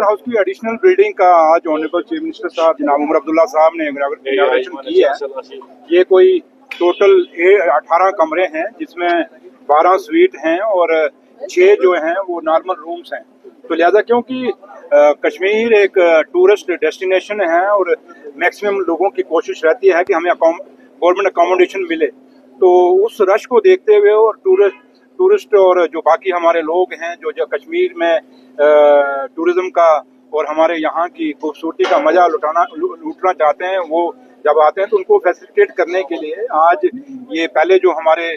Circuit house की additional building का आज ऑनरेबल चीफ मिनिस्टर साहब जनाब उमर अब्दुल्ला साहब ने इनॉग्रेशन की है। ये कोई टोटल 18 कमरे हैं जिसमें 12 स्वीट हैं और 6 जो हैं वो नॉर्मल रूम्स हैं। तो लिहाजा क्योंकि कश्मीर एक टूरिस्ट डेस्टिनेशन है और मैक्सिमम लोगों की कोशिश रहती है कि हमें गवर्नमेंट अकोमोडेशन मिले, तो उस रश को देखते हुए और टूरिस्ट और जो बाकी हमारे लोग हैं जो कश्मीर में टूरिज्म का और हमारे यहाँ की खूबसूरती का मजा लूटना चाहते हैं, वो जब आते हैं तो उनको फैसिलिटेट करने के लिए आज ये पहले जो हमारे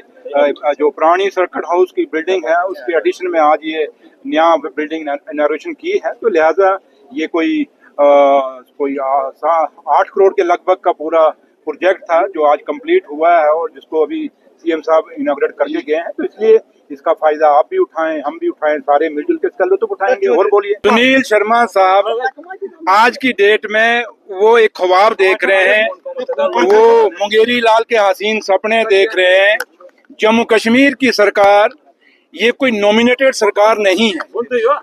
जो पुरानी सर्किट हाउस की बिल्डिंग है उसके एडिशन में आज ये नया बिल्डिंग इनॉग्रेशन की है। तो लिहाजा ये कोई 8 करोड़ के लगभग का पूरा प्रोजेक्ट था जो आज कंप्लीट हुआ है और जिसको अभी सीएम साहब इनॉग्रेट करके गए हैं। तो इसलिए इसका फायदा आप भी उठाएं, हम भी उठाएं, सारे मिलजुल के इसका लुत्फ उठाएंगे। और बोलिए। सुनील शर्मा साहब आज की डेट में वो एक ख्वाब देख रहे हैं, वो मुंगेरी लाल के हसीन सपने देख रहे हैं। जम्मू कश्मीर की सरकार ये कोई नॉमिनेटेड सरकार नहीं है,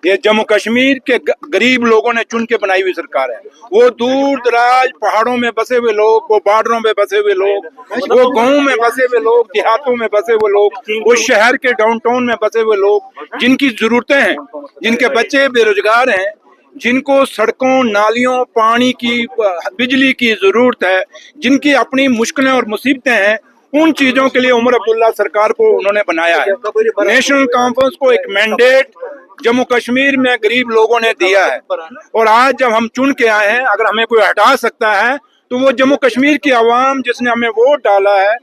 ये जम्मू कश्मीर के गरीब लोगों ने चुन के बनाई हुई सरकार है। वो दूर दराज पहाड़ों में बसे हुए लोग, वो बॉर्डरों में बसे हुए लोग, वो गाँव में बसे हुए लोग, देहातों में बसे हुए लोग, वो शहर के डाउनटाउन में बसे हुए लोग जिनकी जरूरतें हैं, जिनके बच्चे बेरोजगार हैं, जिनको सड़कों, नालियों, पानी की, बिजली की जरूरत है, जिनकी अपनी मुश्किलें और मुसीबतें हैं, उन चीजों के लिए उमर अब्दुल्ला सरकार को उन्होंने बनाया है। नेशनल कॉन्फ्रेंस को एक मैंडेट जम्मू कश्मीर में गरीब लोगों ने दिया है और आज जब हम चुन के आए हैं, अगर हमें कोई हटा सकता है तो वो जम्मू कश्मीर की आवाम जिसने हमें वोट डाला है,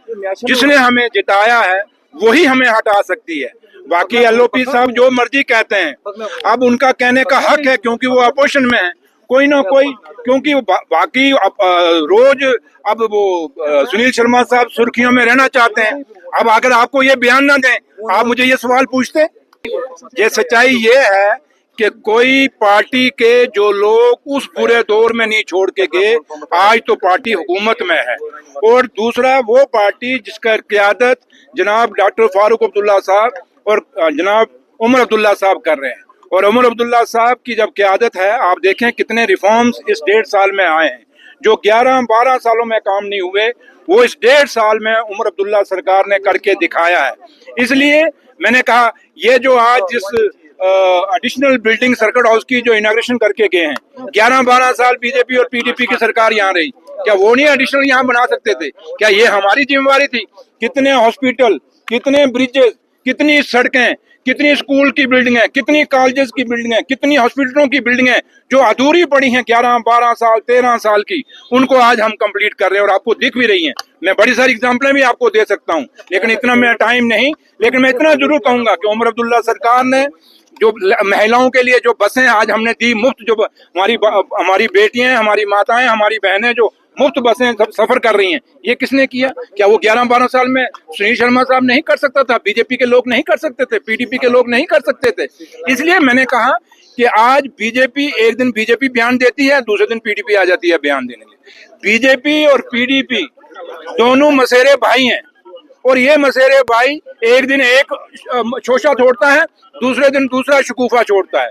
जिसने हमें जिताया है, वही हमें हटा सकती है। बाकी एलओपी साहब जो मर्जी कहते हैं, अब उनका कहने का हक है क्योंकि वो अपोजिशन में है, कोई ना कोई, क्योंकि बाकी रोज अब वो सुनील शर्मा साहब सुर्खियों में रहना चाहते हैं। अब अगर आपको ये बयान ना दें, आप मुझे ये सवाल पूछते। ये सच्चाई ये है कि कोई पार्टी के जो लोग उस बुरे दौर में नहीं छोड़ के गए, आज तो पार्टी हुकूमत में है। और दूसरा वो पार्टी जिसका क़यादत जनाब डॉक्टर फारूक अब्दुल्ला साहब और जनाब उमर अब्दुल्ला साहब कर रहे हैं। और उमर अब्दुल्ला साहब की जब क़यादत है, आप देखें कितने रिफॉर्म्स इस 1.5 साल में आए हैं जो 11-12 सालों में काम नहीं हुए, वो इस 1.5 साल में उमर अब्दुल्ला सरकार ने करके दिखाया है। इसलिए मैंने कहा ये जो आज जिस एडिशनल बिल्डिंग सर्किट हाउस की जो इनॉग्रेशन करके गए हैं, 11-12 साल बीजेपी और पीडीपी की सरकार यहाँ रही, क्या वो नहीं एडिशनल यहाँ बना सकते थे? क्या ये हमारी जिम्मेवारी थी? कितने हॉस्पिटल, कितने ब्रिजेस, कितनी सड़कें, कितनी स्कूल की बिल्डिंगें, कितनी कॉलेजेस की बिल्डिंगें, कितनी हॉस्पिटलों की बिल्डिंगें जो अधूरी पड़ी हैं 11-12 साल 13 साल की, उनको आज हम कंप्लीट कर रहे हैं और आपको दिख भी रही हैं। मैं बड़ी सारी एग्जाम्पलें भी आपको दे सकता हूं, लेकिन इतना मेरा टाइम नहीं। लेकिन मैं इतना जरूर कहूंगा कि उमर अब्दुल्ला सरकार ने जो महिलाओं के लिए जो बसें आज हमने दी मुफ्त, जो हमारी बेटियां, हमारी माताएं, हमारी बहनें जो मुफ्त बसें सफर कर रही हैं, ये किसने किया? क्या वो 11-12 साल में सुनील शर्मा साहब नहीं कर सकता था? बीजेपी के लोग नहीं कर सकते थे? पीडीपी के लोग नहीं कर सकते थे? इसलिए मैंने कहा कि आज बीजेपी, एक दिन बीजेपी बयान देती है, दूसरे दिन पीडीपी आ जाती है बयान देने के लिए। बीजेपी और पीडीपी दोनों मसेरे भाई हैं और ये मसेरे भाई एक दिन एक शोशा छोड़ता है, दूसरे दिन दूसरा शकुफा छोड़ता है।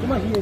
Come on here.